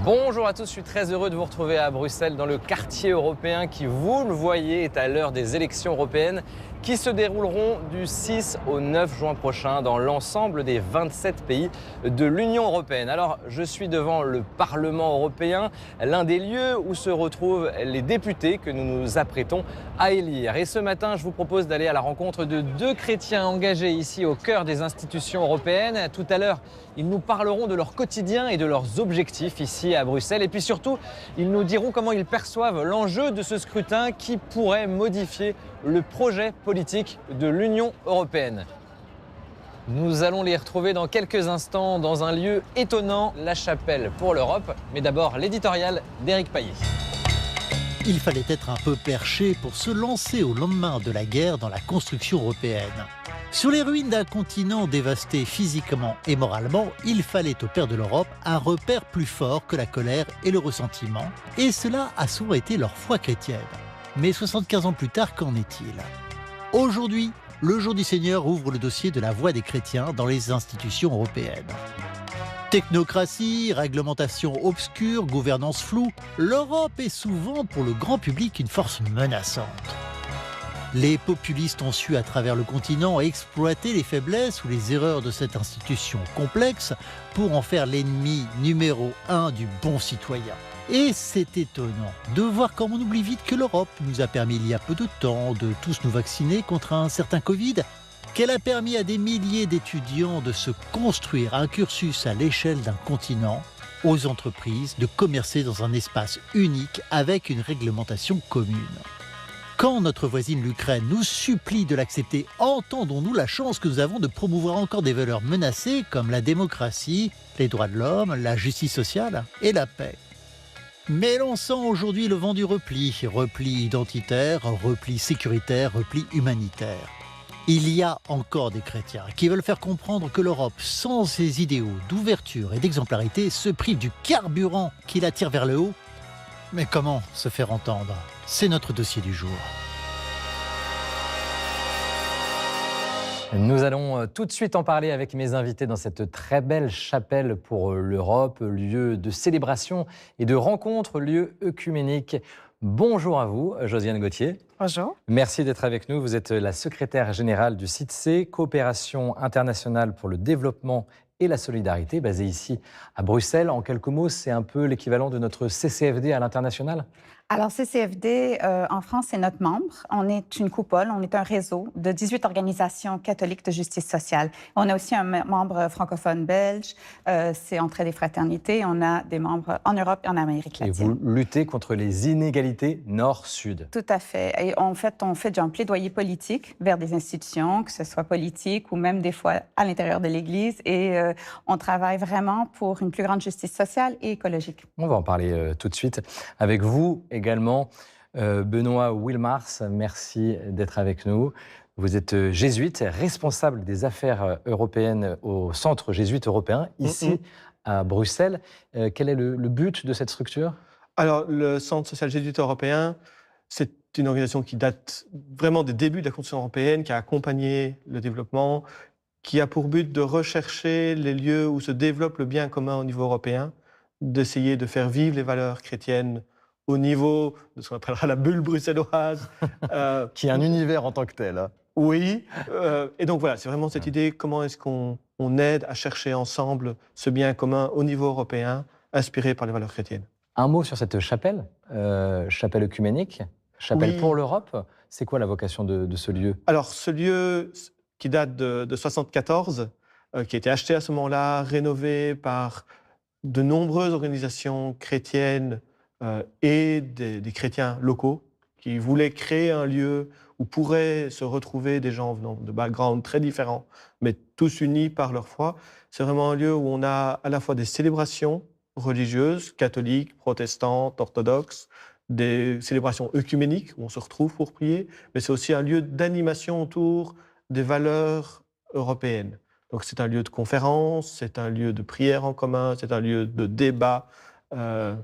Bonjour à tous, je suis très heureux de vous retrouver à Bruxelles dans le quartier européen qui, vous le voyez, est à l'heure des élections européennes qui se dérouleront du 6 au 9 juin prochain dans l'ensemble des 27 pays de l'Union européenne. Alors, je suis devant le Parlement européen, l'un des lieux où se retrouvent les députés que nous nous apprêtons à élire. Et ce matin, je vous propose d'aller à la rencontre de deux chrétiens engagés ici au cœur des institutions européennes. Tout à l'heure, ils nous parleront de leur quotidien et de leurs objectifs ici à Bruxelles. Et puis surtout, ils nous diront comment ils perçoivent l'enjeu de ce scrutin qui pourrait modifier le projet politique de l'Union européenne. Nous allons les retrouver dans quelques instants dans un lieu étonnant, la Chapelle pour l'Europe. Mais d'abord, l'éditorial d'Éric Payet. Il fallait être un peu perché pour se lancer au lendemain de la guerre dans la construction européenne. Sur les ruines d'un continent dévasté physiquement et moralement, il fallait au père de l'Europe un repère plus fort que la colère et le ressentiment, et cela a souvent été leur foi chrétienne. Mais 75 ans plus tard, qu'en est-il ? Aujourd'hui, le jour du Seigneur ouvre le dossier de la voix des chrétiens dans les institutions européennes. Technocratie, réglementation obscure, gouvernance floue, l'Europe est souvent pour le grand public une force menaçante. Les populistes ont su à travers le continent exploiter les faiblesses ou les erreurs de cette institution complexe pour en faire l'ennemi numéro 1 du bon citoyen. Et c'est étonnant de voir comme on oublie vite que l'Europe nous a permis il y a peu de temps de tous nous vacciner contre un certain Covid, qu'elle a permis à des milliers d'étudiants de se construire un cursus à l'échelle d'un continent, aux entreprises de commercer dans un espace unique avec une réglementation commune. Quand notre voisine l'Ukraine nous supplie de l'accepter, entendons-nous la chance que nous avons de promouvoir encore des valeurs menacées comme la démocratie, les droits de l'homme, la justice sociale et la paix. Mais l'on sent aujourd'hui le vent du repli identitaire, repli sécuritaire, repli humanitaire. Il y a encore des chrétiens qui veulent faire comprendre que l'Europe, sans ses idéaux d'ouverture et d'exemplarité, se prive du carburant qui la tire vers le haut. Mais comment se faire entendre ? C'est notre dossier du jour. Nous allons tout de suite en parler avec mes invités dans cette très belle chapelle pour l'Europe, lieu de célébration et de rencontre, lieu œcuménique. Bonjour à vous, Josiane Gauthier. Bonjour. Merci d'être avec nous. Vous êtes la secrétaire générale du CITSE, Coopération internationale pour le développement et la solidarité, basée ici à Bruxelles. En quelques mots, c'est un peu l'équivalent de notre CCFD à l'international ? Alors, CCFD, en France, c'est notre membre. On est une coupole, on est un réseau de 18 organisations catholiques de justice sociale. On a aussi un membre francophone belge, c'est Entraide et Fraternité. On a des membres en Europe et en Amérique latine. Et vous luttez contre les inégalités nord-sud. Tout à fait. Et en fait, on fait un plaidoyer politique vers des institutions, que ce soit politique ou même des fois à l'intérieur de l'Église. Et on travaille vraiment pour une plus grande justice sociale et écologique. On va en parler tout de suite avec vous également. Benoît Wilmars, merci d'être avec nous. Vous êtes jésuite, responsable des affaires européennes au Centre jésuite européen, ici à Bruxelles. Quel est le but de cette structure ? Alors, le Centre social jésuite européen, c'est une organisation qui date vraiment des débuts de la Constitution européenne, qui a accompagné le développement, qui a pour but de rechercher les lieux où se développe le bien commun au niveau européen, d'essayer de faire vivre les valeurs chrétiennes au niveau de ce qu'on appellera la bulle bruxelloise. Qui est un univers en tant que tel. Hein. Oui, et donc voilà, c'est vraiment cette idée, comment est-ce qu'on aide à chercher ensemble ce bien commun au niveau européen, inspiré par les valeurs chrétiennes. Un mot sur cette chapelle, chapelle œcuménique, chapelle pour l'Europe. C'est quoi la vocation de ce lieu ? Alors, ce lieu qui date de 1974, qui a été acheté à ce moment-là, rénové par de nombreuses organisations chrétiennes et des chrétiens locaux qui voulaient créer un lieu où pourraient se retrouver des gens venant de backgrounds très différents, mais tous unis par leur foi. C'est vraiment un lieu où on a à la fois des célébrations religieuses, catholiques, protestantes, orthodoxes, des célébrations œcuméniques où on se retrouve pour prier, mais c'est aussi un lieu d'animation autour des valeurs européennes. Donc c'est un lieu de conférence, c'est un lieu de prière en commun, c'est un lieu de débat.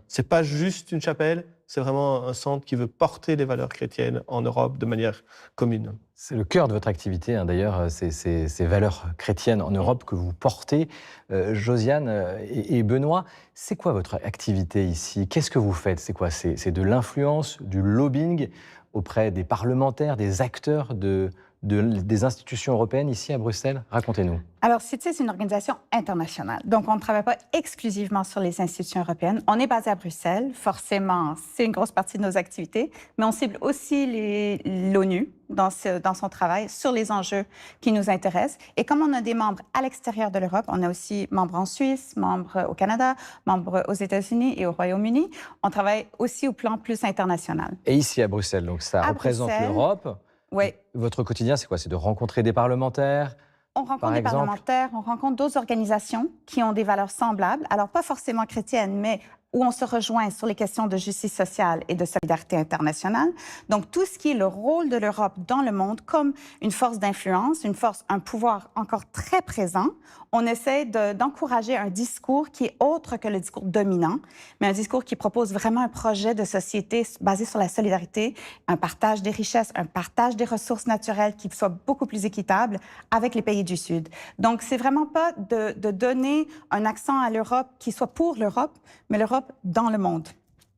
C'est pas juste une chapelle, c'est vraiment un centre qui veut porter les valeurs chrétiennes en Europe de manière commune. C'est le cœur de votre activité, d'ailleurs, ces valeurs chrétiennes en Europe que vous portez. Josiane et Benoît, c'est quoi votre activité ici? Qu'est-ce que vous faites? C'est quoi? C'est de l'influence, du lobbying auprès des parlementaires, des acteurs des institutions européennes ici à Bruxelles? Racontez-nous. Alors, CITES, c'est une organisation internationale. Donc, on ne travaille pas exclusivement sur les institutions européennes. On est basé à Bruxelles. Forcément, c'est une grosse partie de nos activités. Mais on cible aussi l'ONU dans son travail sur les enjeux qui nous intéressent. Et comme on a des membres à l'extérieur de l'Europe, on a aussi membres en Suisse, membres au Canada, membres aux États-Unis et au Royaume-Uni. On travaille aussi au plan plus international. Et ici à Bruxelles, donc ça représente l'Europe. Oui. Votre quotidien, c'est quoi? C'est de rencontrer des parlementaires? On rencontre des parlementaires, on rencontre d'autres organisations qui ont des valeurs semblables, alors pas forcément chrétiennes, mais où on se rejoint sur les questions de justice sociale et de solidarité internationale. Donc, tout ce qui est le rôle de l'Europe dans le monde comme une force d'influence, un pouvoir encore très présent, on essaie d'encourager un discours qui est autre que le discours dominant, mais un discours qui propose vraiment un projet de société basé sur la solidarité, un partage des richesses, un partage des ressources naturelles qui soit beaucoup plus équitable avec les pays du Sud. Donc, c'est vraiment pas de donner un accent à l'Europe qui soit pour l'Europe, mais l'Europe dans le monde.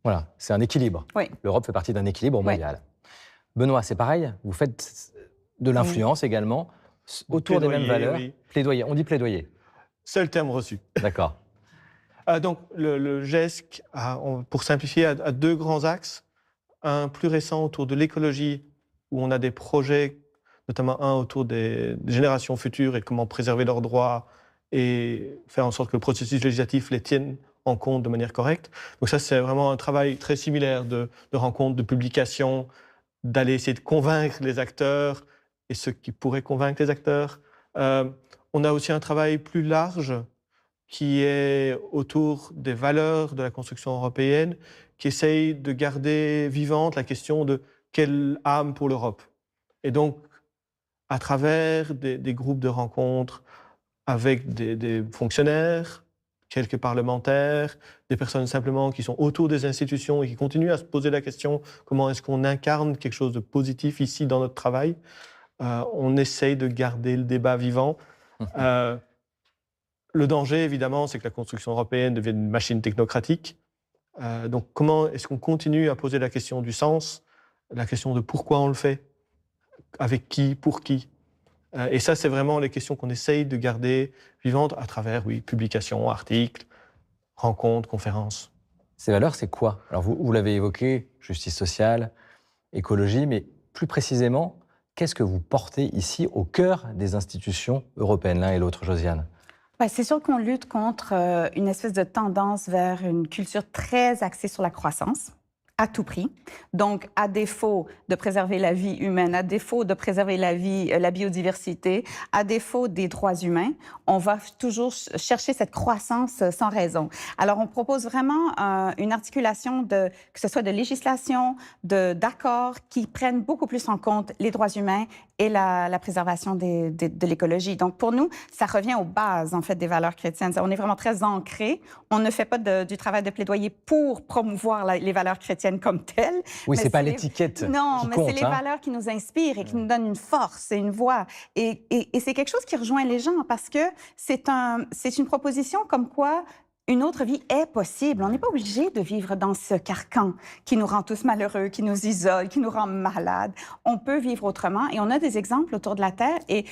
Voilà, c'est un équilibre. Oui. L'Europe fait partie d'un équilibre mondial. Oui. Benoît, c'est pareil? Vous faites de l'influence également autour des mêmes valeurs. Oui. Plaidoyer, on dit plaidoyer. C'est le terme reçu. D'accord. Donc, le GESC, pour simplifier, a deux grands axes. Un plus récent autour de l'écologie, où on a des projets, notamment un autour des générations futures et comment préserver leurs droits et faire en sorte que le processus législatif les tienne en compte de manière correcte. Donc ça, c'est vraiment un travail très similaire de rencontres, de publications, d'aller essayer de convaincre les acteurs et ceux qui pourraient convaincre les acteurs. On a aussi un travail plus large qui est autour des valeurs de la construction européenne, qui essaye de garder vivante la question de quelle âme pour l'Europe. Et donc, à travers des groupes de rencontres avec des fonctionnaires, quelques parlementaires, des personnes simplement qui sont autour des institutions et qui continuent à se poser la question comment est-ce qu'on incarne quelque chose de positif ici dans notre travail. On essaye de garder le débat vivant. Le danger, évidemment, c'est que la construction européenne devienne une machine technocratique. Donc, comment est-ce qu'on continue à poser la question du sens, la question de pourquoi on le fait, avec qui, pour qui. Et ça, c'est vraiment les questions qu'on essaye de garder vivantes à travers, publications, articles, rencontres, conférences. Ces valeurs, c'est quoi? Alors, vous l'avez évoqué, justice sociale, écologie, mais plus précisément, qu'est-ce que vous portez ici au cœur des institutions européennes, l'un et l'autre, Josiane? C'est sûr qu'on lutte contre une espèce de tendance vers une culture très axée sur la croissance, à tout prix. Donc, à défaut de préserver la vie humaine, à défaut de préserver la biodiversité, à défaut des droits humains, on va toujours chercher cette croissance sans raison. Alors, on propose vraiment une articulation que ce soit de législation, d'accords qui prennent beaucoup plus en compte les droits humains et la préservation de l'écologie. Donc, pour nous, ça revient aux bases, en fait, des valeurs chrétiennes. On est vraiment très ancrés. On ne fait pas du travail de plaidoyer pour promouvoir les valeurs chrétiennes comme telles. Oui, c'est pas l'étiquette qui compte. Non, mais c'est les valeurs qui nous inspirent et qui nous donnent une force et une voix. Et c'est quelque chose qui rejoint les gens parce que c'est une proposition comme quoi une autre vie est possible. On n'est pas obligé de vivre dans ce carcan qui nous rend tous malheureux, qui nous isole, qui nous rend malades. On peut vivre autrement et on a des exemples autour de la Terre. Et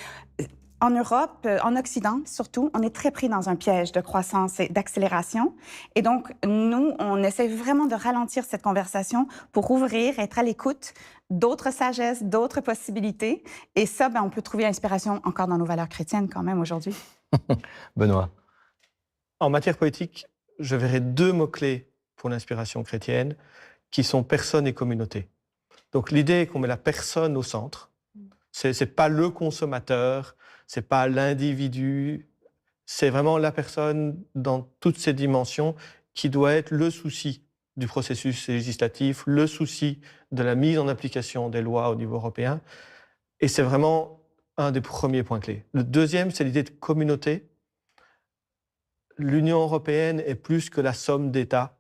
en Europe, en Occident surtout, on est très pris dans un piège de croissance et d'accélération. Et donc, nous, on essaie vraiment de ralentir cette conversation pour ouvrir, être à l'écoute d'autres sagesses, d'autres possibilités. Et ça, on peut trouver l'inspiration encore dans nos valeurs chrétiennes quand même aujourd'hui. Benoît. En matière politique, je verrai deux mots-clés pour l'inspiration chrétienne qui sont personne et communauté. Donc l'idée est qu'on met la personne au centre. C'est pas le consommateur, c'est pas l'individu, c'est vraiment la personne dans toutes ses dimensions qui doit être le souci du processus législatif, le souci de la mise en application des lois au niveau européen. Et c'est vraiment un des premiers points clés. Le deuxième, c'est l'idée de communauté. L'Union européenne est plus que la somme d'États.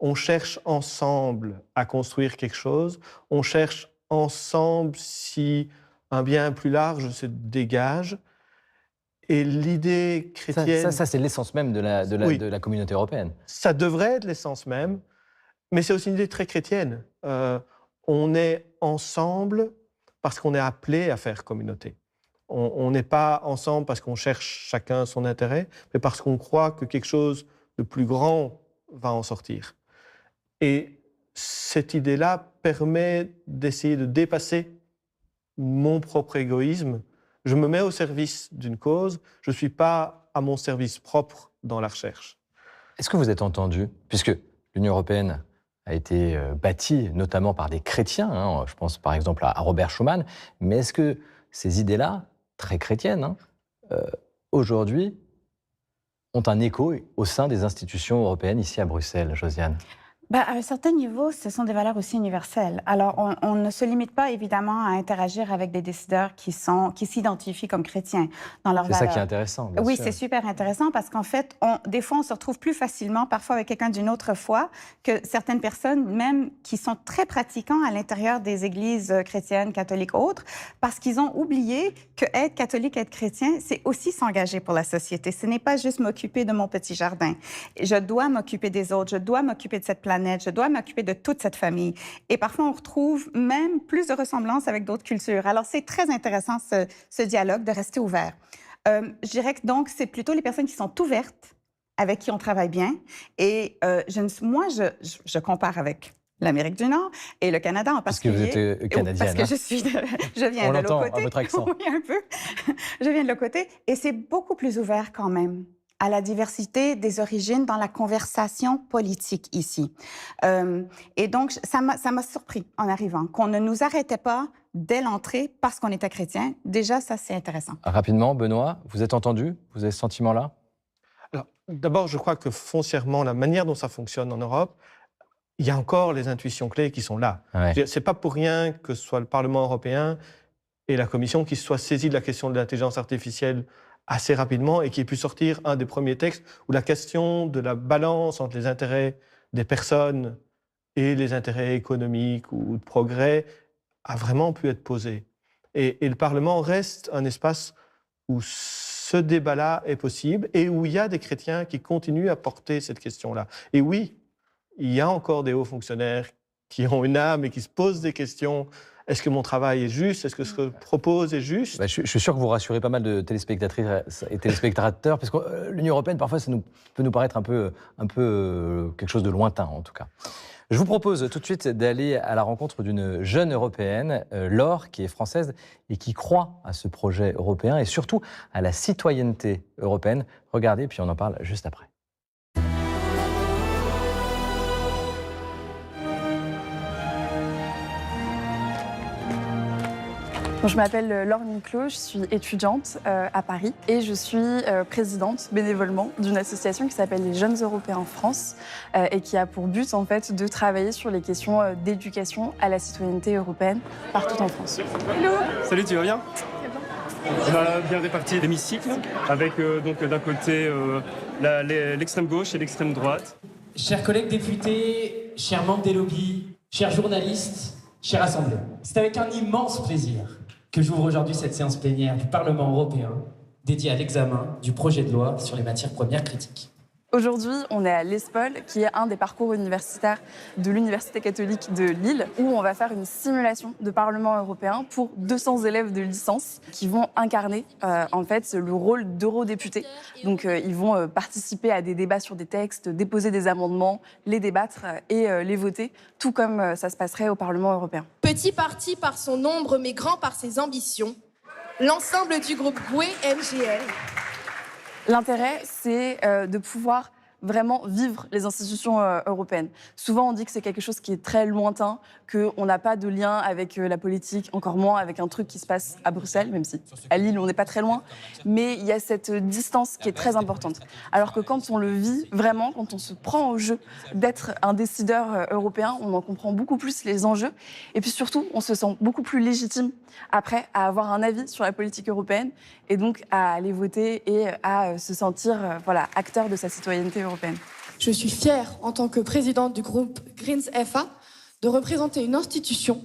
on cherche ensemble à construire quelque chose, on cherche ensemble si un bien plus large se dégage. Et l'idée chrétienne... Ça c'est l'essence même Oui. de la communauté européenne. Ça devrait être l'essence même, mais c'est aussi une idée très chrétienne. On est ensemble parce qu'on est appelé à faire communauté. On n'est pas ensemble parce qu'on cherche chacun son intérêt, mais parce qu'on croit que quelque chose de plus grand va en sortir. Et cette idée-là permet d'essayer de dépasser mon propre égoïsme. Je me mets au service d'une cause, je ne suis pas à mon service propre dans la recherche. Est-ce que vous êtes entendu, puisque l'Union européenne a été bâtie notamment par des chrétiens, hein, je pense par exemple à Robert Schuman, mais est-ce que ces idées-là, très chrétiennes, aujourd'hui, ont un écho au sein des institutions européennes ici à Bruxelles, Josiane? À un certain niveau, ce sont des valeurs aussi universelles. Alors, on ne se limite pas évidemment à interagir avec des décideurs qui s'identifient comme chrétiens dans leurs valeurs. C'est ça qui est intéressant, bien Oui, sûr. c'est super intéressant parce qu'en fait, des fois, on se retrouve plus facilement, parfois avec quelqu'un d'une autre foi, que certaines personnes, même qui sont très pratiquants à l'intérieur des églises chrétiennes, catholiques, autres, parce qu'ils ont oublié que être catholique, être chrétien, c'est aussi s'engager pour la société. Ce n'est pas juste m'occuper de mon petit jardin. Je dois m'occuper des autres, je dois m'occuper de cette planète, je dois m'occuper de toute cette famille. Et parfois, on retrouve même plus de ressemblances avec d'autres cultures. Alors, c'est très intéressant, ce dialogue, de rester ouvert. Je dirais que donc, c'est plutôt les personnes qui sont ouvertes, avec qui on travaille bien. Et moi, je compare avec l'Amérique du Nord et le Canada en particulier. Parce que vous êtes canadienne. Parce que je viens de l'autre côté. On l'entend à votre accent. Oui, un peu. Je viens de l'autre côté. Et c'est beaucoup plus ouvert quand même à la diversité des origines dans la conversation politique ici. Et donc, ça m'a surpris en arrivant, qu'on ne nous arrêtait pas dès l'entrée parce qu'on était chrétien. Déjà, ça, c'est intéressant. Rapidement, Benoît, vous êt entendu? Vous avez ce sentiment-là? Alors, d'abord, je crois que foncièrement, la manière dont ça fonctionne en Europe, il y a encore les intuitions clés qui sont là. Ouais. Ce n'est pas pour rien que ce soit le Parlement européen et la Commission qui se soient saisis de la question de l'intelligence artificielle assez rapidement et qui ait pu sortir un des premiers textes où la question de la balance entre les intérêts des personnes et les intérêts économiques ou de progrès a vraiment pu être posée. Et le Parlement reste un espace où ce débat-là est possible et où il y a des chrétiens qui continuent à porter cette question-là. Et oui, il y a encore des hauts fonctionnaires qui ont une âme et qui se posent des questions. Est-ce que mon travail est juste? Est-ce que ce que je propose est juste? Je suis sûr que vous rassurez pas mal de téléspectatrices et téléspectateurs, parce que l'Union européenne, parfois, peut nous paraître un peu quelque chose de lointain, en tout cas. Je vous propose tout de suite d'aller à la rencontre d'une jeune européenne, Laure, qui est française et qui croit à ce projet européen et surtout à la citoyenneté européenne. Regardez, puis on en parle juste après. Je m'appelle Laure Niclot, je suis étudiante à Paris et je suis présidente bénévolement d'une association qui s'appelle les Jeunes Européens en France et qui a pour but en fait de travailler sur les questions d'éducation à la citoyenneté européenne partout en France. Hello. Salut, tu vas bien? On a bien réparti l'hémicycle avec donc d'un côté l'extrême gauche et l'extrême droite. Chers collègues députés, chers membres des lobbies, chers journalistes, chers assemblés, c'est avec un immense plaisir que j'ouvre aujourd'hui cette séance plénière du Parlement européen dédiée à l'examen du projet de loi sur les matières premières critiques. Aujourd'hui, on est à l'ESPOL, qui est un des parcours universitaires de l'Université catholique de Lille, où on va faire une simulation de Parlement européen pour 200 élèves de licence qui vont incarner en fait le rôle d'eurodéputés. Donc ils vont participer à des débats sur des textes, déposer des amendements, les débattre et les voter, tout comme ça se passerait au Parlement européen. Petit parti par son nombre, mais grand par ses ambitions, l'ensemble du groupe GUE-NGL. L'intérêt, c'est de pouvoir vraiment vivre les institutions européennes. Souvent, on dit que c'est quelque chose qui est très lointain, qu'on n'a pas de lien avec la politique, encore moins avec un truc qui se passe à Bruxelles, même si à Lille, on n'est pas très loin. Mais il y a cette distance qui est très importante. Alors que quand on le vit vraiment, quand on se prend au jeu d'être un décideur européen, on en comprend beaucoup plus les enjeux. Et puis surtout, on se sent beaucoup plus légitime après à avoir un avis sur la politique européenne et donc à aller voter et à se sentir acteur de sa citoyenneté européenne. Je suis fière, en tant que présidente du groupe Greens FA, de représenter une institution.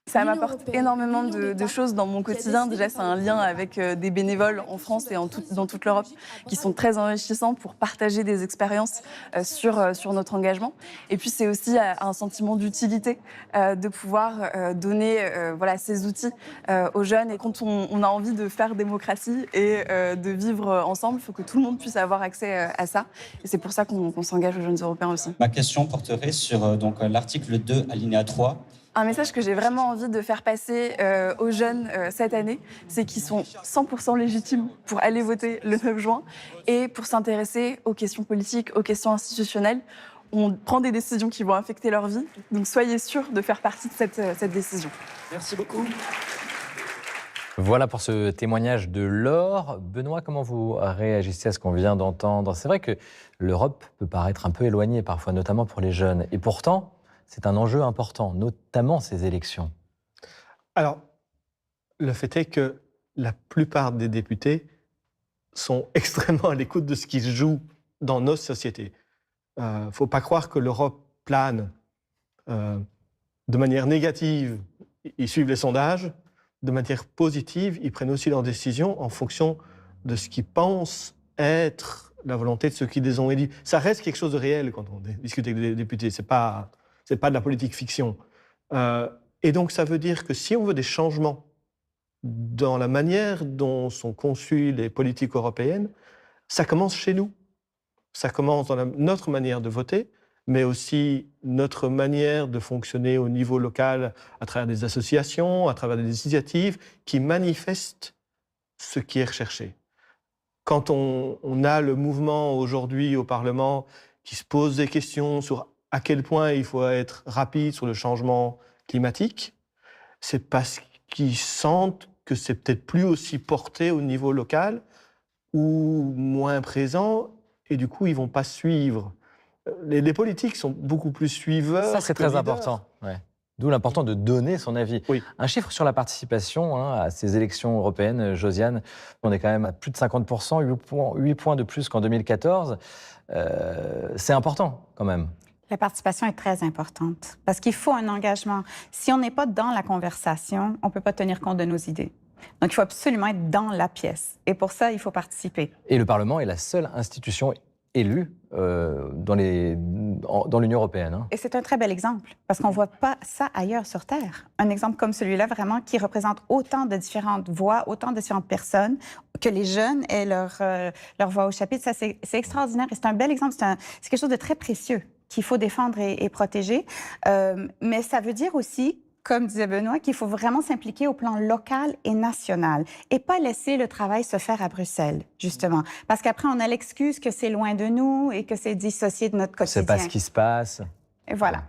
Ça m'apporte énormément de choses dans mon quotidien. Déjà, c'est un lien avec des bénévoles en France et dans toute l'Europe qui sont très enrichissants pour partager des expériences sur notre engagement. Et puis, c'est aussi un sentiment d'utilité de pouvoir donner ces outils aux jeunes. Et quand on a envie de faire démocratie et de vivre ensemble, il faut que tout le monde puisse avoir accès à ça. Et c'est pour ça qu'on s'engage aux jeunes Européens aussi. Ma question porterait sur l'article 2, alinéa 3. Un message que j'ai vraiment envie de faire passer aux jeunes cette année, c'est qu'ils sont 100% légitimes pour aller voter le 9 juin et pour s'intéresser aux questions politiques, aux questions institutionnelles. On prend des décisions qui vont affecter leur vie, donc soyez sûrs de faire partie de cette décision. Merci beaucoup. Voilà pour ce témoignage de Laure. Benoît, comment vous réagissez à ce qu'on vient d'entendre? C'est vrai que l'Europe peut paraître un peu éloignée parfois, notamment pour les jeunes. Et pourtant, c'est un enjeu important, notamment ces élections. Alors, le fait est que la plupart des députés sont extrêmement à l'écoute de ce qui se joue dans nos sociétés. Il ne faut pas croire que l'Europe plane de manière négative. Ils suivent les sondages. De manière positive, ils prennent aussi leurs décisions en fonction de ce qu'ils pensent être la volonté de ceux qui les ont élus. Ça reste quelque chose de réel quand on discute avec des députés. C'est pas de la politique fiction. Et donc, ça veut dire que si on veut des changements dans la manière dont sont conçues les politiques européennes, ça commence chez nous. Ça commence dans notre manière de voter, mais aussi notre manière de fonctionner au niveau local à travers des associations, à travers des initiatives qui manifestent ce qui est recherché. Quand on a le mouvement aujourd'hui au Parlement qui se pose des questions sur à quel point il faut être rapide sur le changement climatique, c'est parce qu'ils sentent que c'est peut-être plus aussi porté au niveau local ou moins présent, et du coup, ils ne vont pas suivre. Les politiques sont beaucoup plus suiveurs. Ça, c'est très important. Ouais. D'où l'important de donner son avis. Oui. Un chiffre sur la participation à ces élections européennes, Josiane, on est quand même à plus de 50%, 8 points de plus qu'en 2014. C'est important quand même. La participation est très importante parce qu'il faut un engagement. Si on n'est pas dans la conversation, on ne peut pas tenir compte de nos idées. Donc, il faut absolument être dans la pièce. Et pour ça, il faut participer. Et le Parlement est la seule institution élue dans l'Union européenne. Hein. Et c'est un très bel exemple parce qu'on ne voit pas ça ailleurs sur Terre. Un exemple comme celui-là, vraiment, qui représente autant de différentes voix, autant de différentes personnes, que les jeunes aient leur voix au chapitre. Ça, c'est extraordinaire et c'est un bel exemple. C'est quelque chose de très précieux qu'il faut défendre et protéger. Mais ça veut dire aussi, comme disait Benoît, qu'il faut vraiment s'impliquer au plan local et national et pas laisser le travail se faire à Bruxelles, justement. Parce qu'après, on a l'excuse que c'est loin de nous et que c'est dissocié de notre quotidien. C'est pas ce qui se passe. Et voilà.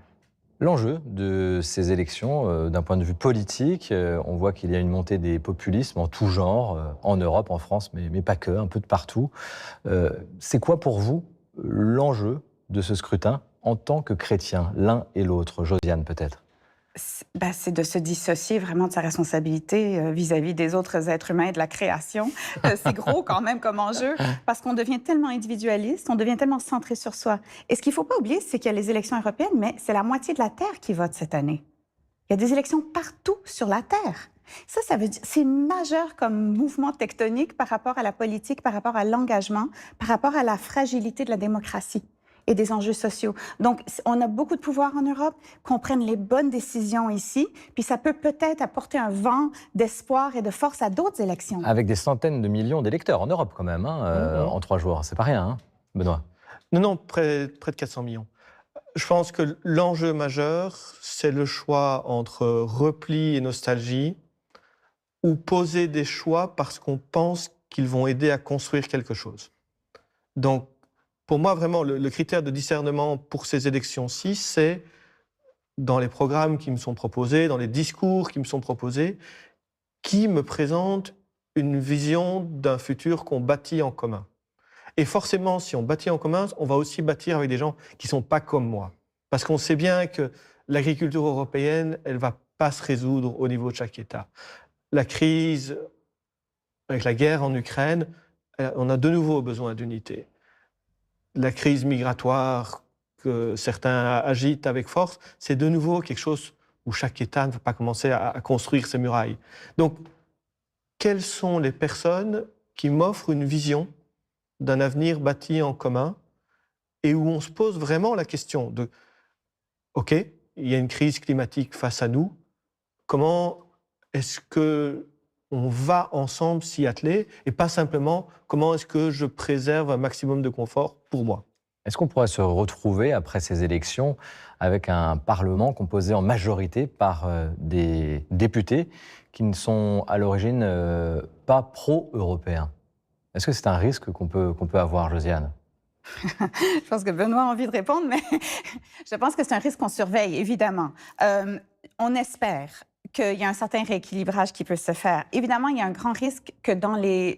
L'enjeu de ces élections, d'un point de vue politique, on voit qu'il y a une montée des populismes en tout genre, en Europe, en France, mais pas que, un peu de partout. C'est quoi pour vous l'enjeu de ce scrutin en tant que chrétien, l'un et l'autre? Josiane, peut-être. C'est de se dissocier vraiment de sa responsabilité vis-à-vis des autres êtres humains et de la création. C'est gros quand même comme enjeu parce qu'on devient tellement individualiste, on devient tellement centré sur soi. Et ce qu'il ne faut pas oublier, c'est qu'il y a les élections européennes, mais c'est la moitié de la Terre qui vote cette année. Il y a des élections partout sur la Terre. Ça veut dire, c'est majeur comme mouvement tectonique par rapport à la politique, par rapport à l'engagement, par rapport à la fragilité de la démocratie et des enjeux sociaux. Donc, on a beaucoup de pouvoir en Europe, qu'on prenne les bonnes décisions ici, puis ça peut peut-être apporter un vent d'espoir et de force à d'autres élections. Avec des centaines de millions d'électeurs en Europe quand même, en 3 jours. C'est pas rien, hein, Benoît? Non, près de 400 millions. Je pense que l'enjeu majeur, c'est le choix entre repli et nostalgie, ou poser des choix parce qu'on pense qu'ils vont aider à construire quelque chose. Donc, pour moi, vraiment, le critère de discernement pour ces élections-ci, c'est dans les programmes qui me sont proposés, dans les discours qui me sont proposés, qui me présentent une vision d'un futur qu'on bâtit en commun. Et forcément, si on bâtit en commun, on va aussi bâtir avec des gens qui ne sont pas comme moi. Parce qu'on sait bien que l'agriculture européenne, elle ne va pas se résoudre au niveau de chaque État. La crise, avec la guerre en Ukraine, on a de nouveau besoin d'unité. la crise migratoire que certains agitent avec force, c'est de nouveau quelque chose où chaque État ne va pas commencer à construire ses murailles. Donc, quelles sont les personnes qui m'offrent une vision d'un avenir bâti en commun et où on se pose vraiment la question de « OK, il y a une crise climatique face à nous, comment est-ce qu'on va ensemble s'y atteler et pas simplement comment est-ce que je préserve un maximum de confort pour moi ?» Est-ce qu'on pourrait se retrouver après ces élections avec un Parlement composé en majorité par des députés qui ne sont à l'origine pas pro-européens? Est-ce que c'est un risque qu'on peut avoir, Josiane? Je pense que Benoît a envie de répondre, mais je pense que c'est un risque qu'on surveille, évidemment. On espère qu'il y a un certain rééquilibrage qui peut se faire. Évidemment, il y a un grand risque que dans les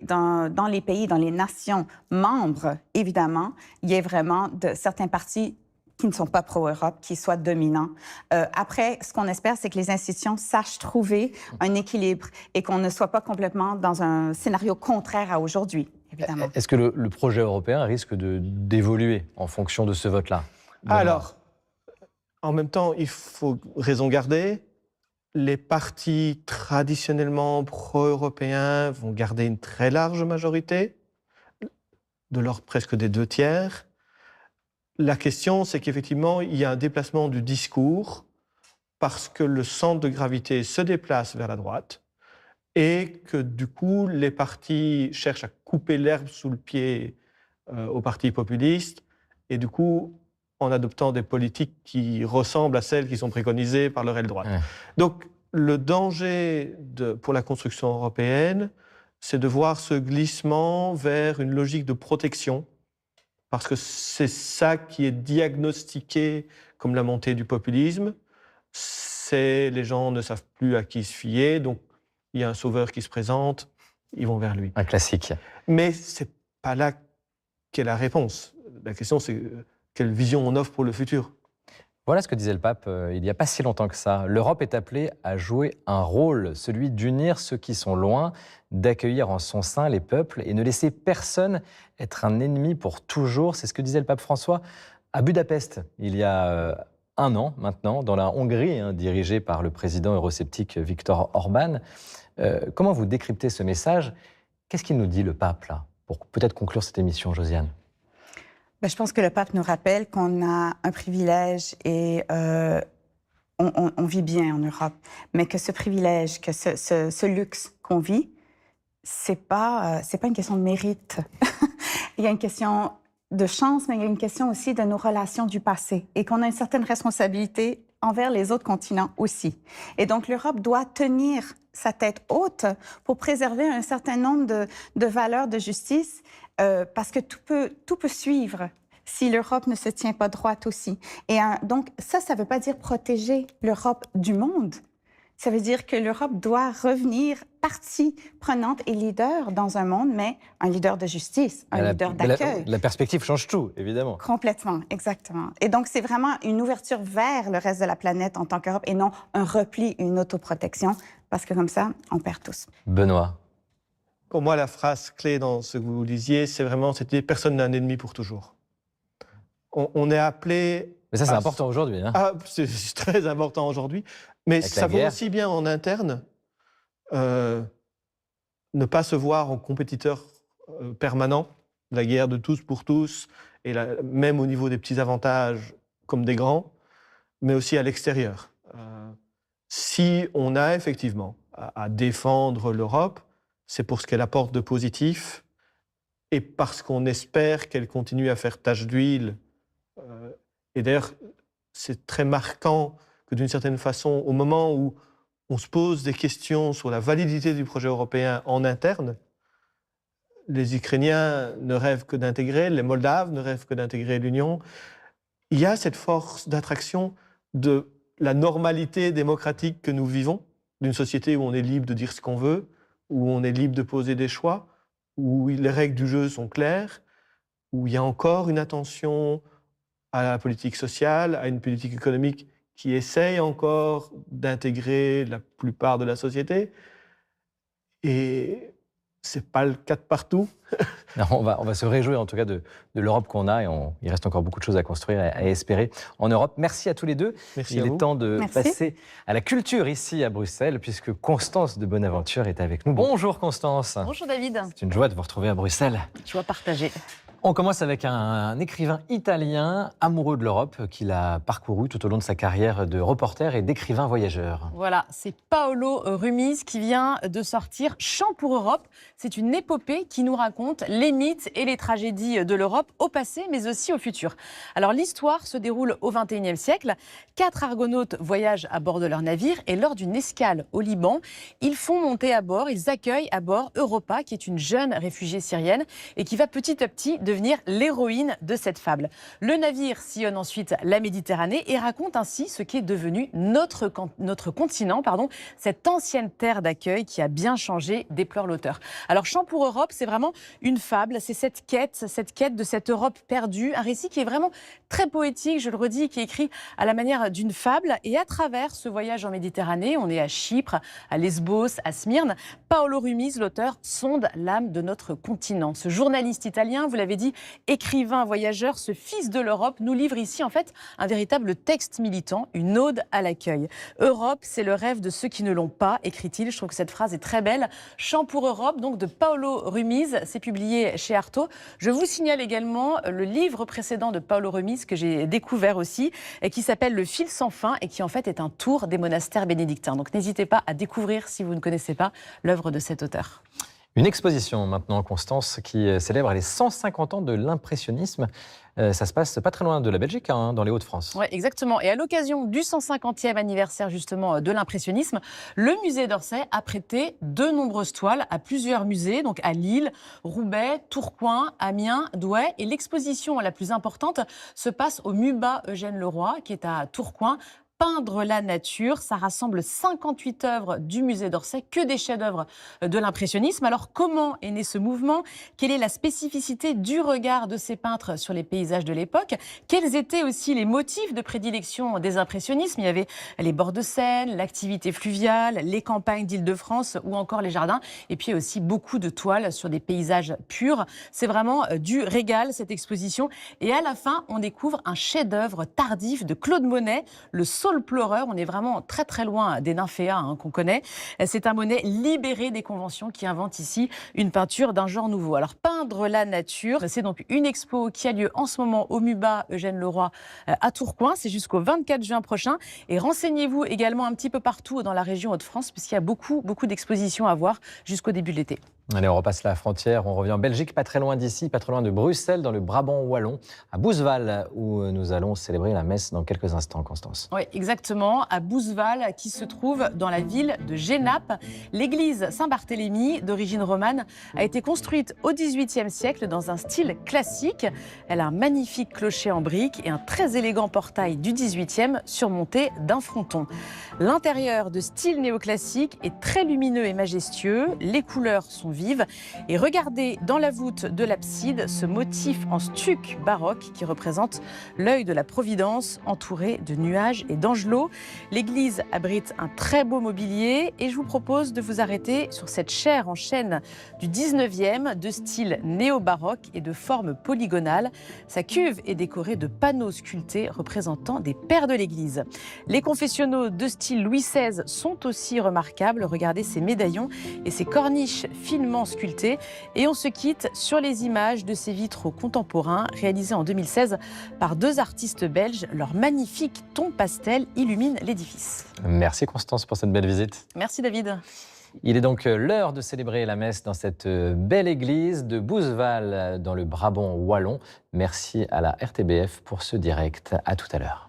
pays, dans les nations membres, évidemment, il y ait vraiment certains partis qui ne sont pas pro-Europe, qui soient dominants. Après, ce qu'on espère, c'est que les institutions sachent trouver un équilibre et qu'on ne soit pas complètement dans un scénario contraire à aujourd'hui, évidemment. Est-ce que le projet européen risque d'évoluer en fonction de ce vote-là? Alors, en même temps, il faut raison garder. Les partis traditionnellement pro-européens vont garder une très large majorité, de l'ordre presque des 2/3. La question, c'est qu'effectivement, il y a un déplacement du discours parce que le centre de gravité se déplace vers la droite et que du coup, les partis cherchent à couper l'herbe sous le pied aux partis populistes et du coup, en adoptant des politiques qui ressemblent à celles qui sont préconisées par leur aile droite. Ouais. Donc, le danger pour la construction européenne, c'est de voir ce glissement vers une logique de protection, parce que c'est ça qui est diagnostiqué comme la montée du populisme. Les gens ne savent plus à qui se fier, donc il y a un sauveur qui se présente, ils vont vers lui. Un classique. Mais c'est pas là qu'est la réponse. La question, c'est quelle vision on offre pour le futur. Voilà ce que disait le pape il n'y a pas si longtemps que ça. L'Europe est appelée à jouer un rôle, celui d'unir ceux qui sont loin, d'accueillir en son sein les peuples et ne laisser personne être un ennemi pour toujours. C'est ce que disait le pape François à Budapest il y a un an maintenant, dans la Hongrie, dirigée par le président eurosceptique Viktor Orban. Comment vous décryptez ce message? Qu'est-ce qu'il nous dit le pape là, pour peut-être conclure cette émission, Josiane? Je pense que le pape nous rappelle qu'on a un privilège et on vit bien en Europe, mais que ce privilège, que ce luxe qu'on vit, c'est pas une question de mérite. Il y a une question de chance, mais il y a une question aussi de nos relations du passé et qu'on a une certaine responsabilité envers les autres continents aussi. Et donc l'Europe doit tenir sa tête haute pour préserver un certain nombre de valeurs de justice, parce que tout peut suivre si l'Europe ne se tient pas droite aussi. Et donc ça ne veut pas dire protéger l'Europe du monde. Ça veut dire que l'Europe doit revenir partie prenante et leader dans un monde, mais un leader de justice, un leader d'accueil. La perspective change tout, évidemment. Complètement, exactement. Et donc, c'est vraiment une ouverture vers le reste de la planète en tant qu'Europe et non un repli, une autoprotection, parce que comme ça, on perd tous. Benoît. Pour moi, la phrase clé dans ce que vous disiez, c'est vraiment « personne n'a un ennemi pour toujours ». On est appelé... Mais ça, c'est important aujourd'hui. Hein. C'est très important aujourd'hui. Mais ça vaut aussi bien en interne, ne pas se voir en compétiteur permanent, la guerre de tous pour tous, et même au niveau des petits avantages comme des grands, mais aussi à l'extérieur. Si on a effectivement à défendre l'Europe, c'est pour ce qu'elle apporte de positif et parce qu'on espère qu'elle continue à faire tache d'huile. Et d'ailleurs, c'est très marquant que d'une certaine façon, au moment où on se pose des questions sur la validité du projet européen en interne, les Ukrainiens ne rêvent que d'intégrer, les Moldaves ne rêvent que d'intégrer l'Union. Il y a cette force d'attraction de la normalité démocratique que nous vivons, d'une société où on est libre de dire ce qu'on veut, où on est libre de poser des choix, où les règles du jeu sont claires, où il y a encore une attention à la politique sociale, à une politique économique qui essaye encore d'intégrer la plupart de la société. Et ce n'est pas le cas de partout. Non, on va se réjouir en tout cas de l'Europe qu'on a, et il reste encore beaucoup de choses à construire et à espérer en Europe. Merci à tous les deux. Merci il à est vous. temps de Merci. passer à la culture ici à Bruxelles, puisque Constance de Bonaventure est avec nous. Bonjour Constance. Bonjour David, C'est une joie de vous retrouver à Bruxelles. joie partagée. On commence avec un écrivain italien amoureux de l'Europe qu'il a parcouru tout au long de sa carrière de reporter et d'écrivain voyageur. Voilà, c'est Paolo Rumiz qui vient de sortir Chant pour Europe. C'est une épopée qui nous raconte les mythes et les tragédies de l'Europe au passé, mais aussi au futur. Alors l'histoire se déroule au XXIe siècle. 4 argonautes voyagent à bord de leur navire et lors d'une escale au Liban, ils font monter à bord, ils accueillent à bord Europa, qui est une jeune réfugiée syrienne et qui va petit à petit devenir l'héroïne de cette fable. Le navire sillonne ensuite la Méditerranée et raconte ainsi ce qu'est devenu notre continent, cette ancienne terre d'accueil qui a bien changé, déplore l'auteur. Alors Chant pour Europe, c'est vraiment une fable, c'est cette quête de cette Europe perdue, un récit qui est vraiment très poétique, je le redis, qui est écrit à la manière d'une fable, et à travers ce voyage en Méditerranée, on est à Chypre, à Lesbos, à Smyrne, Paolo Rumiz, l'auteur, sonde l'âme de notre continent. Ce journaliste italien, vous l'avez dit, écrivain, voyageur, ce fils de l'Europe, nous livre ici en fait un véritable texte militant, une ode à l'accueil. Europe, c'est le rêve de ceux qui ne l'ont pas, écrit-il. Je trouve que cette phrase est très belle. Chant pour Europe, donc de Paolo Rumiz, c'est publié chez Artaud. Je vous signale également le livre précédent de Paolo Rumiz que j'ai découvert aussi, et qui s'appelle Le fil sans fin et qui en fait est un tour des monastères bénédictins. Donc n'hésitez pas à découvrir, si vous ne connaissez pas, l'œuvre de cet auteur. Une exposition maintenant, Constance, qui célèbre les 150 ans de l'impressionnisme. Ça se passe pas très loin de la Belgique, dans les Hauts-de-France. Oui, exactement. Et à l'occasion du 150e anniversaire justement de l'impressionnisme, le musée d'Orsay a prêté de nombreuses toiles à plusieurs musées, donc à Lille, Roubaix, Tourcoing, Amiens, Douai. Et l'exposition la plus importante se passe au MUBA Eugène Leroy, qui est à Tourcoing. Peindre la nature, ça rassemble 58 œuvres du musée d'Orsay, que des chefs-d'œuvre de l'impressionnisme. Alors comment est né ce mouvement? Quelle est la spécificité du regard de ces peintres sur les paysages de l'époque? Quels étaient aussi les motifs de prédilection des impressionnismes? Il y avait les bords de Seine, l'activité fluviale, les campagnes d'Île-de-France ou encore les jardins. Et puis il y a aussi beaucoup de toiles sur des paysages purs. C'est vraiment du régal, cette exposition. Et à la fin, on découvre un chef-d'œuvre tardif de Claude Monet, le Saule pleureur. On est vraiment très très loin des nymphéas qu'on connaît. C'est un Monet libéré des conventions qui invente ici une peinture d'un genre nouveau. Alors peindre la nature, c'est donc une expo qui a lieu en ce moment au MUBA Eugène Leroy à Tourcoing. C'est jusqu'au 24 juin prochain. Et renseignez-vous également un petit peu partout dans la région Hauts-de-France, puisqu'il y a beaucoup d'expositions à voir jusqu'au début de l'été. Allez, on repasse la frontière, on revient en Belgique, pas très loin d'ici, pas très loin de Bruxelles, dans le Brabant wallon, à Bousval, où nous allons célébrer la messe dans quelques instants, Constance. Oui, exactement, à Bousval, qui se trouve dans la ville de Genappe. L'église Saint-Barthélemy, d'origine romane, a été construite au XVIIIe siècle dans un style classique. Elle a un magnifique clocher en briques et un très élégant portail du XVIIIe surmonté d'un fronton. L'intérieur, de style néoclassique, est très lumineux et majestueux. Les couleurs sont vives. Et regardez dans la voûte de l'abside ce motif en stuc baroque qui représente l'œil de la Providence entouré de nuages et d'angelots. L'église abrite un très beau mobilier et je vous propose de vous arrêter sur cette chaire en chêne du 19e de style néo-baroque et de forme polygonale. Sa cuve est décorée de panneaux sculptés représentant des pères de l'église. Les confessionnaux de style Louis XVI sont aussi remarquables. Regardez ces médaillons et ces corniches finement sculptées. Et on se quitte sur les images de ces vitraux contemporains réalisés en 2016 par 2 artistes belges. Leur magnifique ton pastel illumine l'édifice. Merci Constance pour cette belle visite. Merci David. Il est donc l'heure de célébrer la messe dans cette belle église de Bousval, dans le Brabant wallon. Merci à la RTBF pour ce direct. À tout à l'heure.